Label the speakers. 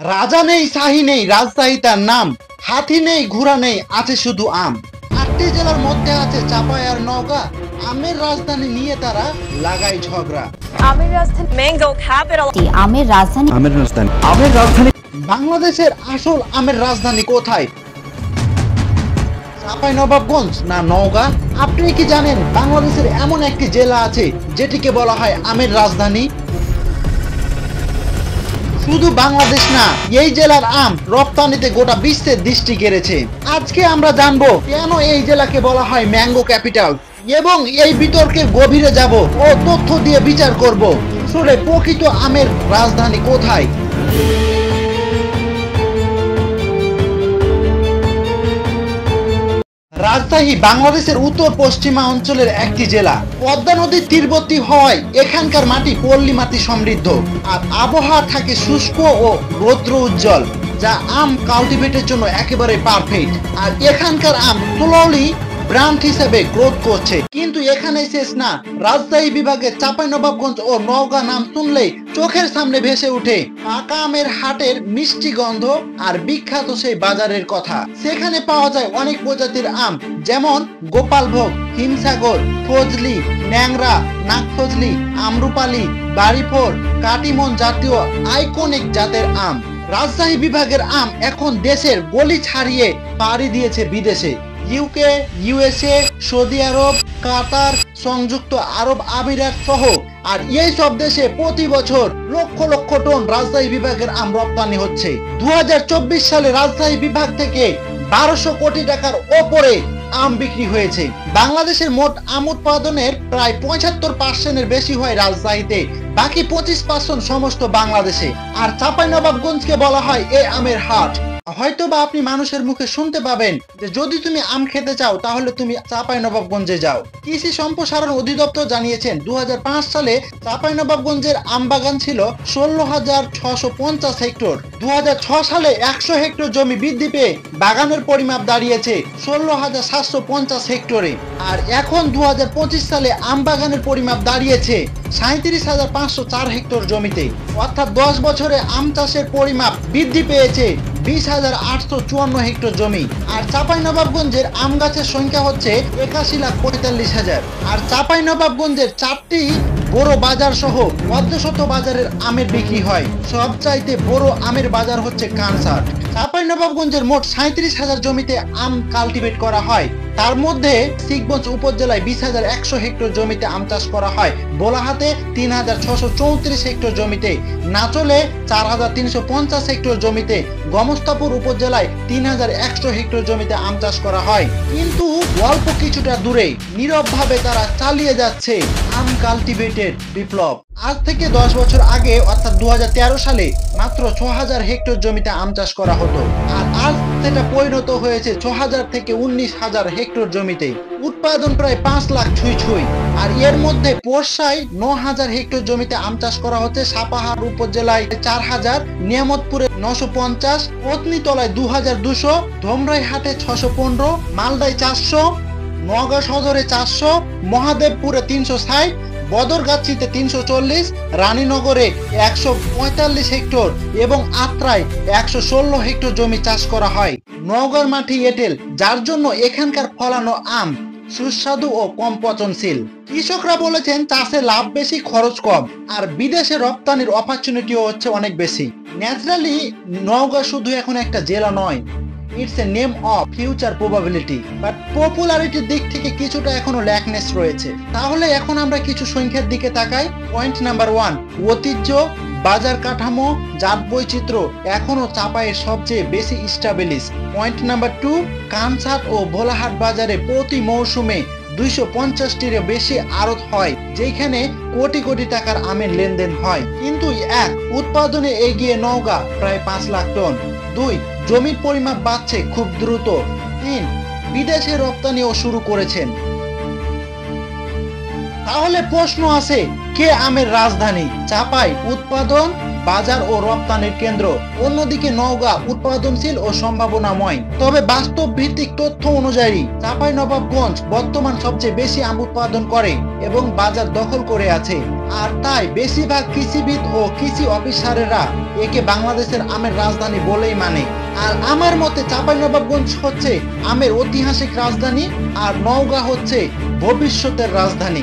Speaker 1: রাজা নেই, শাহী নেই, রাজশাহী তার নাম। হাতি নেই, ঘোড়া নেই, আছে শুধু আম। 8টি জেলার মধ্যে আছে চাপাই আর নওগাঁ। আমের রাজধানী নিয়ে তারা লাগাই ঝগড়া।
Speaker 2: আমের রাজধানী ম্যাঙ্গো ক্যাপিটাল।
Speaker 3: আমের রাজধানী
Speaker 1: বাংলাদেশের আসল আমের রাজধানী কোথায়? চাঁপাইনবাবগঞ্জ না নওগাঁ? আপনি কি জানেন বাংলাদেশের এমন একটি জেলা আছে যেটিকে বলা হয় আমের রাজধানী? শুধু বাংলাদেশ না, এই জেলার আম রপ্তানিতে গোটা বিশ্বের দৃষ্টি কেড়েছে। আজকে আমরা জানবো কেন এই জেলাকে বলা হয় ম্যাঙ্গো ক্যাপিটাল, এবং এই বিতর্কের গভীরে যাব ও তথ্য দিয়ে বিচার করব আসলে প্রকৃত আমের রাজধানী কোথায়। রাজশাহী বাংলাদেশের উত্তর পশ্চিমা অঞ্চলের একটি জেলা। পদ্মা নদীর তীরবর্তী হওয়ায় এখানকার মাটি পল্লী মাটি সমৃদ্ধ, আর আবহাওয়া থাকে শুষ্ক ও রৌদ্র উজ্জ্বল, যা আম কাল্টিভেটের জন্য একেবারে পারফেক্ট। আর এখানকার আম স্লোলি ব্রান্ড হিসেবে গ্রোথ করছে। কিন্তু এখানেই শেষ না, রাজশাহী বিভাগের চাঁপাইনবাবগঞ্জ ও নওগাঁ নাম শুনলেই চোখের সামনে ভেসে ওঠে পাকা আমের হাটের মিষ্টি গন্ধ আর বিখ্যাত সেই বাজারের কথা। সেখানে পাওয়া যায় অনেক প্রজাতির আম, যেমন গোপালভোগ, হিমসাগর, ফজলি, ন্যাংরা, নাগফজলি, আমরুপালি, বাড়িফোর, কাটিমন জাতীয় আইকনিক জাতের আম। রাজশাহী বিভাগের আম এখন দেশের গলি ছাড়িয়ে পাড়ি দিয়েছে বিদেশে। ইউকে, ইউএসএ, সৌদি আরব, কাতার, সংযুক্ত আরব আমিরাত সহ আর এই সব দেশে প্রতি বছর লক্ষ লক্ষ টন রাজশাহী বিভাগের আম রপ্তানি হচ্ছে। 2024 সালে রাজশাহী বিভাগ থেকে 1200 কোটি টাকার ওপরে আম বিক্রি হয়েছে। বাংলাদেশের মোট আম উৎপাদনের প্রায় 75% বেশি হয় রাজশাহীতে, বাকি 25% সমস্ত বাংলাদেশে। আর চাঁপাইনবাবগঞ্জকে বলা হয় এই আমের হাট। হয়তো বা আপনি মানুষের মুখে শুনতে পাবেন যে যদি তুমি আম খেতে চাও তাহলে তুমি চাঁপাইনবাবগঞ্জে যাও। কৃষি সম্প্রসারণ অধিদপ্তর জানিয়েছেন 2005 সালে চাঁপাইনবাবগঞ্জের আম বাগান ছিল 16,650 হেক্টর। 2006 সালে 100 হেক্টর জমি বৃদ্ধি পেয়ে বাগানের পরিমাপ দাঁড়িয়েছে 16,750 হেক্টরে। আর এখন 2025 সালে আম বাগানের পরিমাপ দাঁড়িয়েছে 37,504 হেক্টর জমিতে। অর্থাৎ 10 বছরে আম চাষের পরিমাপ বৃদ্ধি পেয়েছে 20,854 হেক্টর জমি। আর চাঁপাইনবাবগঞ্জের আম গাছের সংখ্যা হচ্ছে 81,45,000। আর চাঁপাইনবাবগঞ্জের 4টি বড় বাজার সহ অর্ধশত বাজারের আমের বিক্রি হয়। সবচাইতে বড় আমের বাজার হচ্ছে কানসাট। চাঁপাইনবাবগঞ্জের মোট 37,000 জমিতে আম কাল্টিভেট করা হয়। তার মধ্যে শিখগঞ্জ উপজেলায় 20,100 হেক্টর জমিতে আম চাষ করা হয়, বোলাহাতে 3,634 হেক্টর জমিতে, নাচলে 4,350 হেক্টর জমিতে, গমস্তাপুর উপজেলায় 3,100 হেক্টর জমিতে আম চাষ করা হয়। কিন্তু অল্প কিছুটা দূরে নীরবভাবে তারা চালিয়ে যাচ্ছে আম কাল্টিভেটের বিপ্লব। আজ থেকে 10 বছর আগে অর্থাৎ 2013 সালে মাত্র 6,000 হেক্টর জমিতে আম চাষ করা হতো, আর আজ সেটা পরিণত হয়েছে 6,000 থেকে 19,000 হেক্টর জমিতে। উৎপাদন প্রায় 5 লাখ ছুঁই। আর এর মধ্যে পোরশায় 9,000 হেক্টর জমিতে আম চাষ করা হচ্ছে, সাপাহার উপজেলায় 4,000, নিয়ামতপুরে 950, পত্নীতলায় 2,200, ধমরাইহাটে 615, মালদায় 400, নওগাঁ সদরে 400, মহাদেবপুরে 360, বদরগাছিতে 340, রানীনগরে 145 হেক্টর এবং আত্রায় 116 হেক্টর জমি চাষ করা হয়। নওগাঁর মাটি এঁটেল, যার জন্য এখানকার ফলানো আম সুস্বাদু ও কম পচনশীল। কৃষকরা বলেছেন চাষে লাভ বেশি, খরচ কম, আর বিদেশে রপ্তানির অপরচুনিটিও হচ্ছে অনেক বেশি। ন্যাচারালি নওগাঁ শুধু এখন একটা জেলা নয়, it's a name of future probability, but পপুলারিটির দিক থেকে কিছুটা এখনো ল্যাকনেস রয়েছে। তাহলে এখন আমরা কিছু সংখ্যার দিকে তাকাই। পয়েন্ট নাম্বার 1, ঐতিহ্য, বাজার কাঠামো, জাত বৈচিত্র্য এখনো চাপাইয়ের সবচেয়ে বেশি স্টাবলিশ। পয়েন্ট নাম্বার 2, কানসাট ও ভোলাহাট বাজারে প্রতি মৌসুমে 250টির বেশি আড়ত হয়, যেখানে কোটি কোটি টাকার আমের লেনদেন হয়। কিন্তু উৎপাদনে এগিয়ে নওগাঁ প্রায় 5 লাখ টন। 2, জমির পরিমাপ বাড়ছে খুব দ্রুত। 3, বিদেশে রপ্তানিও শুরু করেছেন। তাহলে প্রশ্ন আছে, কে আমের রাজধানী? চাপাই উৎপাদন বাজার ও রপ্তানির কেন্দ্র। অন্যদিকে নওগাঁ উৎপাদনশীল ও সম্ভাবনাময়। তবে বাস্তব ভিত্তিক তথ্য অনুযায়ী চাঁপাইনবাবগঞ্জ বর্তমান সবচেয়ে বেশি আম উৎপাদন করে এবং বাজার দখল করে আছে। আর তাই বেশিরভাগ কৃষিবিদ ও কৃষি অফিসারেরা একে বাংলাদেশের আমের রাজধানী বলেই মানে। আর আমার মতে চাঁপাইনবাবগঞ্জ হচ্ছে আমের ঐতিহাসিক রাজধানী, আর নওগাঁ হচ্ছে ভবিষ্যতের রাজধানী।